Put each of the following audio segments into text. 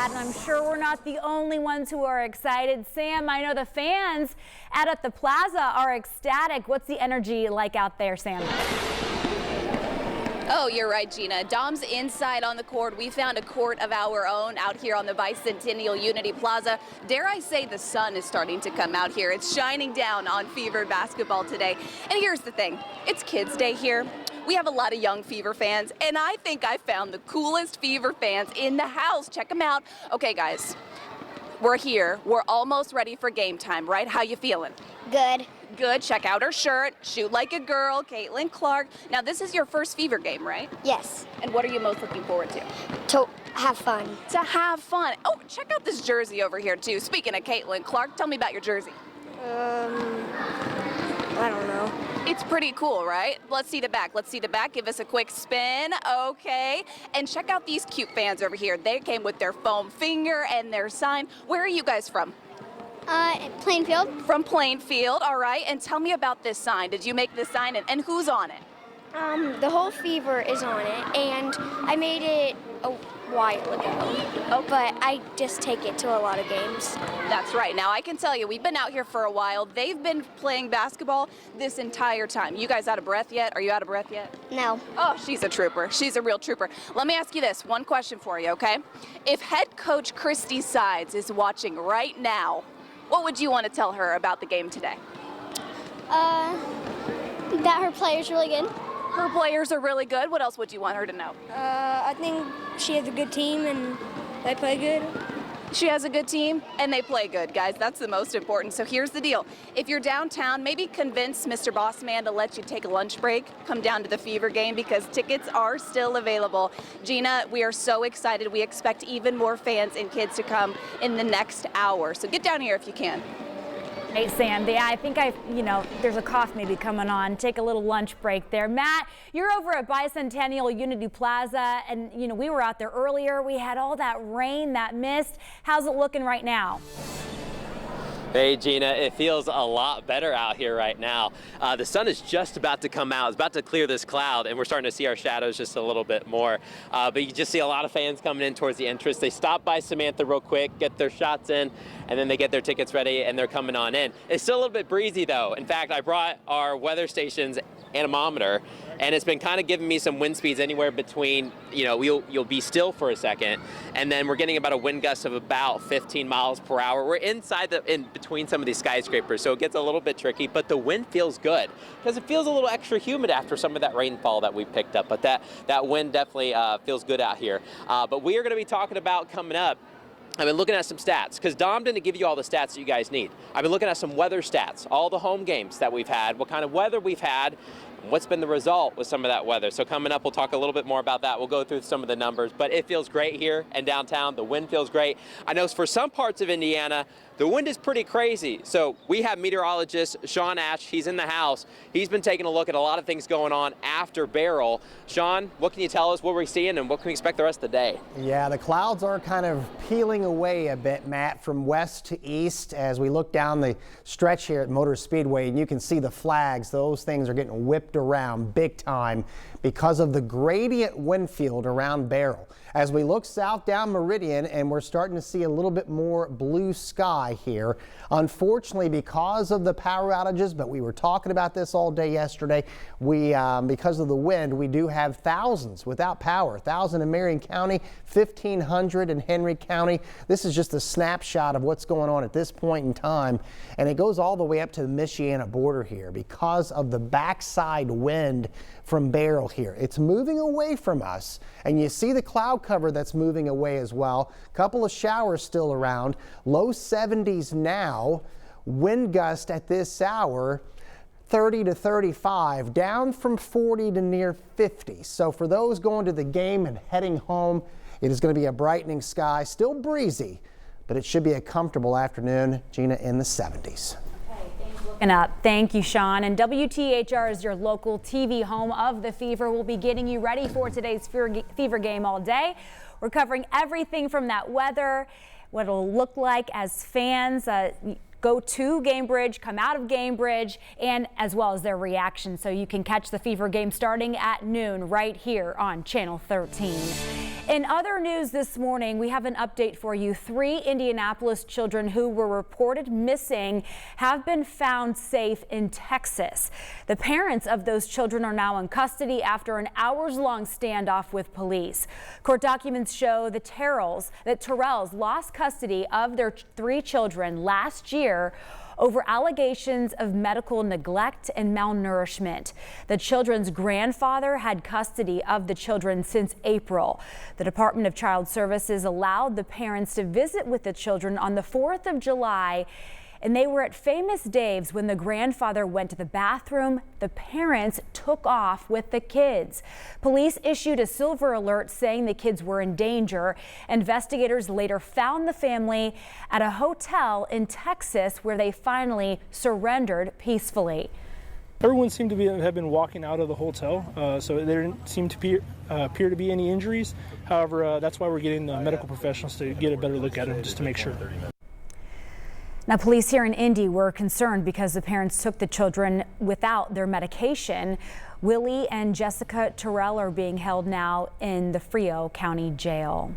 Matt, and I'm sure we're not the only ones who are excited. Sam, I know the fans out at the plaza are ecstatic. What's the energy like out there, Sam? Oh, you're right, Gina. Dom's inside on the court. We found a court of our own out here on the Bicentennial Unity Plaza. Dare I say the sun is starting to come out here. It's shining down on Fever basketball today. And here's the thing. It's Kids Day here. We have a lot of young Fever fans, and I think I found the coolest Fever fans in the house. Check them out. Okay, guys, we're here. We're almost ready for game time, right? How you feeling? Good. Good. Check out her shirt. Shoot like a girl, Caitlin Clark. Now, this is your first Fever game, right? Yes. And what are you most looking forward to? To have fun. To have fun. Oh, check out this jersey over here, too. Speaking of Caitlin Clark, tell me about your jersey. I don't know. It's pretty cool, right? Let's see the back. Let's see the back. Give us a quick spin. Okay. And check out these cute fans over here. They came with their foam finger and their sign. Where are you guys from? Plainfield. From Plainfield, all right. And tell me about this sign. Did you make this sign, and who's on it? The whole Fever is on it, and I made it a while ago, but I just take it to a lot of games. That's right. Now, I can tell you, we've been out here for a while. They've been playing basketball this entire time. You guys out of breath yet? Are you out of breath yet? No. Oh, she's a trooper. She's a real trooper. Let me ask you this. One question for you, okay? If head coach Christy Sides is watching right now, what would you want to tell her about the game today? That her player's really good. Her players are really good. What else would you want her to know? I think she has a good team and they play good. She has a good team and they play good, guys. That's the most important. So here's the deal. If you're downtown, maybe convince Mr. Bossman to let you take a lunch break. Come down to the Fever game because tickets are still available. Gina, we are so excited. We expect even more fans and kids to come in the next hour. So get down here if you can. Hey, Sam, yeah, I think there's a cough maybe coming on. Take a little lunch break there. Matt, you're over at Bicentennial Unity Plaza, and, we were out there earlier. We had all that rain, that mist. How's it looking right now? Hey Gina, it feels a lot better out here right now. The sun is just about to come out. It's about to clear this cloud and we're starting to see our shadows just a little bit more. But you just see a lot of fans coming in towards the entrance. They stop by Samantha real quick, get their shots in, and then they get their tickets ready and they're coming on in. It's still a little bit breezy though. In fact, I brought our weather station's anemometer and it's been kind of giving me some wind speeds anywhere between, you'll be still for a second and then we're getting about a wind gust of about 15 miles per hour. We're in between some of these skyscrapers, so it gets a little bit tricky, but the wind feels good because it feels a little extra humid after some of that rainfall that we picked up, but that wind definitely feels good out here. But we are going to be talking about coming up. I've been looking at some stats because Dom didn't give you all the stats that you guys need. I've been looking at some weather stats, all the home games that we've had, what kind of weather we've had, and what's been the result with some of that weather. So coming up, we'll talk a little bit more about that. We'll go through some of the numbers, but it feels great here in downtown. The wind feels great. I know for some parts of Indiana, the wind is pretty crazy. So we have meteorologist Sean Ash. He's in the house. He's been taking a look at a lot of things going on after Beryl. Sean, what can you tell us? What we're seeing and what can we expect the rest of the day? Yeah, the clouds are kind of peeling away a bit, Matt, from west to east as we look down the stretch here at Motor Speedway, and you can see the flags. Those things are getting whipped around big time because of the gradient wind field around Beryl. As we look south down Meridian, and we're starting to see a little bit more blue sky here. Unfortunately, because of the power outages, but we were talking about this all day yesterday, because of the wind, we do have thousands without power. 1,000 in Marion County, 1,500 in Henry County. This is just a snapshot of what's going on at this point in time, and it goes all the way up to the Michiana border here because of the backside wind from Beryl here. It's moving away from us, and you see the cloud cover that's moving away as well. Couple of showers still around. Low 70s now. Wind gust at this hour 30 to 35, down from 40 to near 50. So for those going to the game and heading home, it is going to be a brightening sky, still breezy, but it should be a comfortable afternoon. Gina, in the 70s. Thank you, Sean. And WTHR is your local TV home of the Fever. We'll be getting you ready for today's Fever game all day. We're covering everything from that weather, what it'll look like as fans go to Gainbridge, come out of Gainbridge, and as well as their reaction. So you can catch the Fever game starting at noon right here on Channel 13. In other news this morning, we have an update for you. 3 Indianapolis children who were reported missing have been found safe in Texas. The parents of those children are now in custody after an hours-long standoff with police. Court documents show the Terrells lost custody of their 3 children last year over allegations of medical neglect and malnourishment. The children's grandfather had custody of the children since April. The Department of Child Services allowed the parents to visit with the children on the 4th of July, and they were at Famous Dave's when the grandfather went to the bathroom. The parents took off with the kids. Police issued a silver alert saying the kids were in danger. Investigators later found the family at a hotel in Texas where they finally surrendered peacefully. Everyone seemed to have been walking out of the hotel, so there didn't seem to appear to be any injuries. However, that's why we're getting the medical professionals to get a better look at them just to make sure. Now, police here in Indy were concerned because the parents took the children without their medication. Willie and Jessica Terrell are being held now in the Frio County Jail.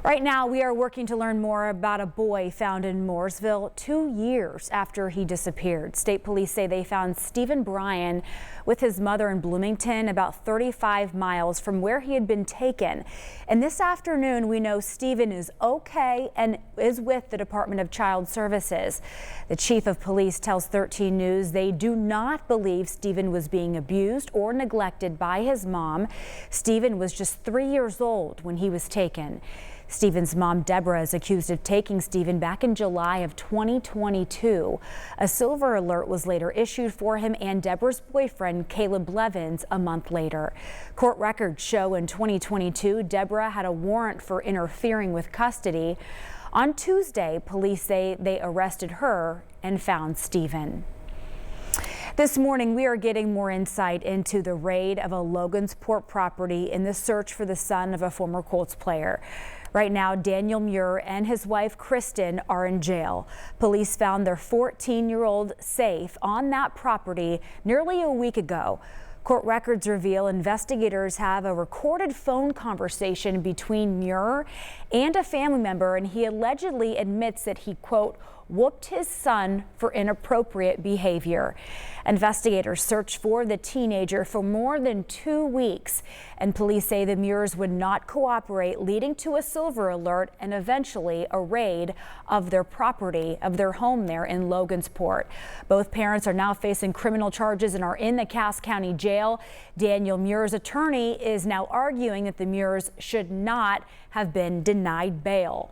Right now, we are working to learn more about a boy found in Mooresville 2 years after he disappeared. State police say they found Stephen Bryan with his mother in Bloomington, about 35 miles from where he had been taken. And this afternoon, we know Stephen is okay and is with the Department of Child Services. The chief of police tells 13 News they do not believe Stephen was being abused or neglected by his mom. Stephen was just 3 years old when he was taken. Stephen's mom, Deborah, is accused of taking Stephen back in July of 2022. A silver alert was later issued for him and Deborah's boyfriend, Caleb Blevins, a month later. Court records show in 2022, Deborah had a warrant for interfering with custody. On Tuesday, police say they arrested her and found Stephen. This morning, we are getting more insight into the raid of a Logansport property in the search for the son of a former Colts player. Right now, Daniel Muir and his wife, Kristen, are in jail. Police found their 14-year-old safe on that property nearly a week ago. Court records reveal investigators have a recorded phone conversation between Muir and a family member, and he allegedly admits that he, quote, whooped his son for inappropriate behavior. Investigators searched for the teenager for more than 2 weeks, and police say the Muirs would not cooperate, leading to a silver alert and eventually a raid of their property, of their home there in Logansport. Both parents are now facing criminal charges and are in the Cass County Jail. Daniel Muir's attorney is now arguing that the Muirs should not have been denied bail.